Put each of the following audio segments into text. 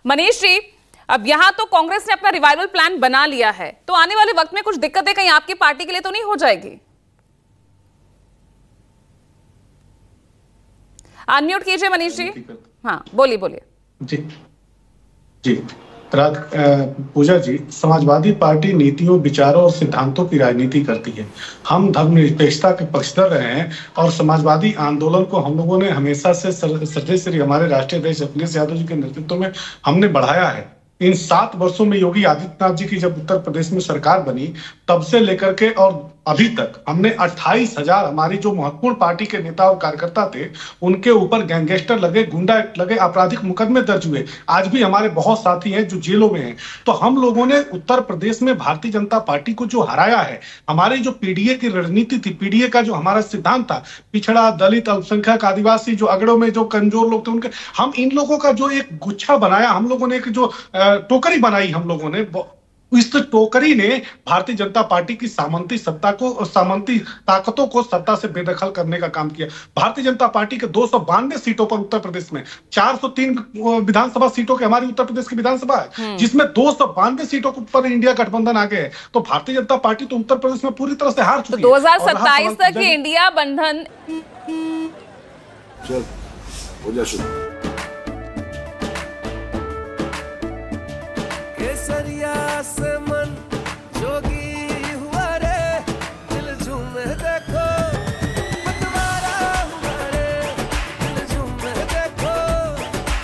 मनीष जी, अब यहां तो कांग्रेस ने अपना रिवाइवल प्लान बना लिया है, तो आने वाले वक्त में कुछ दिक्कतें कहीं आपकी पार्टी के लिए तो नहीं हो जाएगी? अनम्यूट कीजिए मनीष जी। हाँ, बोलिए बोलिए। जी जी पूजा जी, समाजवादी पार्टी नीतियों, विचारों और सिद्धांतों की राजनीति करती है। हम धर्मनिरपेक्षता के पक्षधर रहे हैं और समाजवादी आंदोलन को हम लोगों ने हमेशा से सर्वश्री हमारे राष्ट्रीय अध्यक्ष अखिलेश यादव जी के नेतृत्व में हमने बढ़ाया है। इन 7 वर्षों में योगी आदित्यनाथ जी की जब उत्तर प्रदेश में सरकार बनी, तब से लेकर के और अभी तक हमने 28,000 हमारी जो महत्वपूर्ण पार्टी के नेता और कार्यकर्ता थे, उनके ऊपर गैंगस्टर लगे, गुंडा लगे, आपराधिक मुकदमे दर्ज हुए। आज भी हमारे बहुत साथी हैं जो जेलों में हैं। तो हम लोगों ने उत्तर प्रदेश में भारतीय जनता पार्टी को जो हराया है, हमारी जो पीडीए की रणनीति थी, पीडीए का जो हमारा सिद्धांत था, पिछड़ा, दलित, अल्पसंख्यक, आदिवासी, जो अगड़ों में जो कमजोर लोग थे, उनके हम इन लोगों का जो एक गुच्छा बनाया, हम लोगों ने एक जो टोकरी बनाई, हम लोगों ने इस टोकरी ने भारतीय जनता पार्टी की सामंती ताकतों को सत्ता से बेदखल करने का काम किया। भारतीय जनता पार्टी के 292 सीटों पर उत्तर प्रदेश में 403 विधानसभा सीटों के हमारी उत्तर प्रदेश की विधानसभा है, जिसमें 292 सीटों पर इंडिया गठबंधन आ गए। तो भारतीय जनता पार्टी तो उत्तर प्रदेश में पूरी तरह से हार चुकी है। 2027 तक ये इंडिया बंधन केसरिया से मन जोगी हुआ रे, दिल झूमे देखो पतवारा हुआ रे, दिल झूमे देखो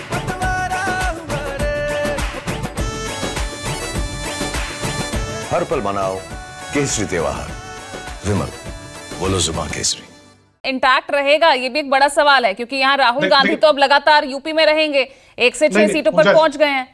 पतवारा हुआ रे। हर पल मनाओ केसरी त्योहार। विमल, बोलो जुबान केसरी इंटैक्ट रहेगा, ये भी एक बड़ा सवाल है, क्योंकि यहाँ राहुल गांधी तो अब लगातार यूपी में रहेंगे, 1 से 6 सीटों पर पहुंच गए हैं।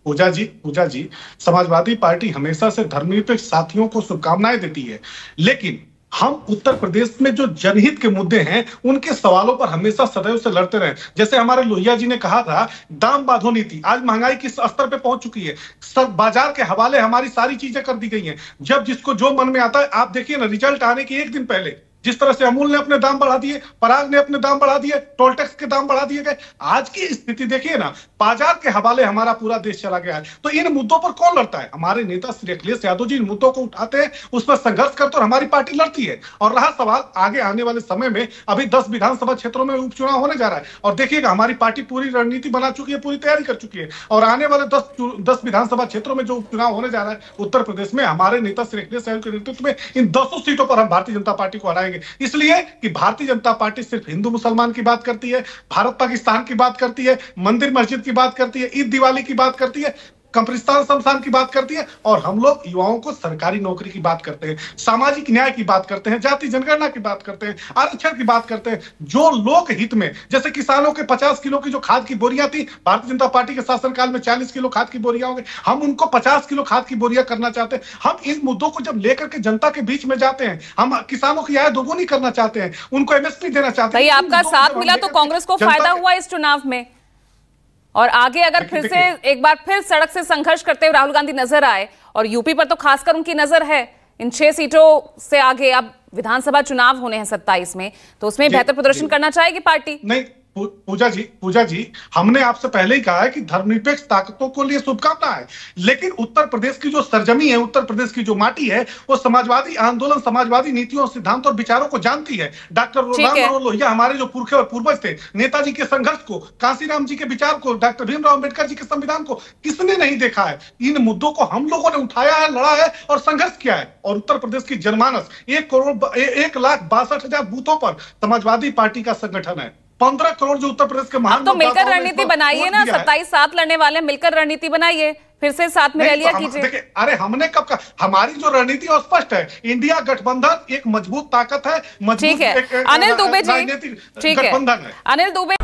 पूजा जी, समाजवादी पार्टी हमेशा से धर्मनिरपेक्ष साथियों को शुभकामनाएं देती है, लेकिन हम उत्तर प्रदेश में जो जनहित के मुद्दे हैं, उनके सवालों पर हमेशा सदैव से लड़ते रहे। जैसे हमारे लोहिया जी ने कहा था, दाम बांधो नीति। आज महंगाई किस स्तर पे पहुंच चुकी है, सब बाजार के हवाले हमारी सारी चीजें कर दी गई हैं। जब जिसको जो मन में आता है, आप देखिए ना, रिजल्ट आने के 1 दिन पहले जिस तरह से अमूल ने अपने दाम बढ़ा दिए, पराग ने अपने दाम बढ़ा दिए, टोल टैक्स के दाम बढ़ा दिए गए। आज की स्थिति देखिए ना, बाजार के हवाले हमारा पूरा देश चला गया है। तो इन मुद्दों पर कौन लड़ता है? हमारे नेता श्री अखिलेश यादव जी इन मुद्दों को उठाते हैं, उस पर संघर्ष करते और हमारी पार्टी लड़ती है। और रहा सवाल आगे आने वाले समय में, अभी 10 विधानसभा क्षेत्रों में उपचुनाव होने जा रहा है, और देखिएगा हमारी पार्टी पूरी रणनीति बना चुकी है, पूरी तैयारी कर चुकी है। और आने वाले 10 विधानसभा क्षेत्रों में जो उपचुनाव होने जा रहा है उत्तर प्रदेश में, हमारे नेता श्री अखिलेश यादव के नेतृत्व में इन 10 सीटों पर हम भारतीय जनता पार्टी को हराएंगे। इसलिए कि भारतीय जनता पार्टी सिर्फ हिंदू मुसलमान की बात करती है, भारत पाकिस्तान की बात करती है, मंदिर मस्जिद की बात करती है, ईद दिवाली की बात करती है, कब्रिस्तान शमशान की बात करती है, और हम लोग युवाओं को सरकारी नौकरी की बात करते हैं, सामाजिक न्याय की बात करते हैं, जाति जनगणना की बात करते हैं, आरक्षण की बात करते हैं, जो लोक हित में। जैसे किसानों के 50 किलो की जो खाद की बोरियां थी, भारतीय जनता पार्टी के शासनकाल में 40 किलो खाद की बोरियां हो गई, हम उनको 50 किलो खाद की बोरियां करना चाहते हैं। हम इन मुद्दों को जब लेकर के जनता के बीच में जाते हैं, हम किसानों की आय दोगुनी करना चाहते हैं, उनको एमएसपी देना चाहते हैं। आपका साथ मिला तो कांग्रेस को फायदा हुआ इस चुनाव में, और आगे अगर फिर से एक बार फिर सड़क से संघर्ष करते हुए राहुल गांधी नजर आए, और यूपी पर तो खासकर उनकी नजर है, इन 6 सीटों से आगे अब विधानसभा चुनाव होने हैं 27 में, तो उसमें बेहतर प्रदर्शन करना चाहेगी पार्टी? नहीं पूजा जी, हमने आपसे पहले ही कहा है कि धर्मनिरपेक्ष ताकतों को लिए शुभकामना है, लेकिन उत्तर प्रदेश की जो सरजमी है, उत्तर प्रदेश की जो माटी है, वो समाजवादी आंदोलन, समाजवादी नीतियों, सिद्धांतों और विचारों को जानती है। डॉक्टर राम लोहिया, हमारे जो पुरखे और पूर्वज थे, नेताजी के संघर्ष को, कांसीराम जी के विचार को, डॉक्टर भीमराव अंबेडकर जी के संविधान को किसने नहीं देखा है? इन मुद्दों को हम लोगों ने उठाया है, लड़ा है और संघर्ष किया है। और उत्तर प्रदेश की जनमानस 1,62,000 बूथों पर समाजवादी पार्टी का संगठन है। 15 करोड़ जो उत्तर प्रदेश के महान, तो मिलकर रणनीति बनाइए ना, 27 साथ लड़ने वाले, मिलकर रणनीति बनाइए, फिर से साथ में रैलियां कीजिए। अरे हमने कब कहा? हमारी जो रणनीति है स्पष्ट है, इंडिया गठबंधन एक मजबूत ताकत है, ठीक है। अनिल दुबे जी, ठीक है, अनिल दुबे।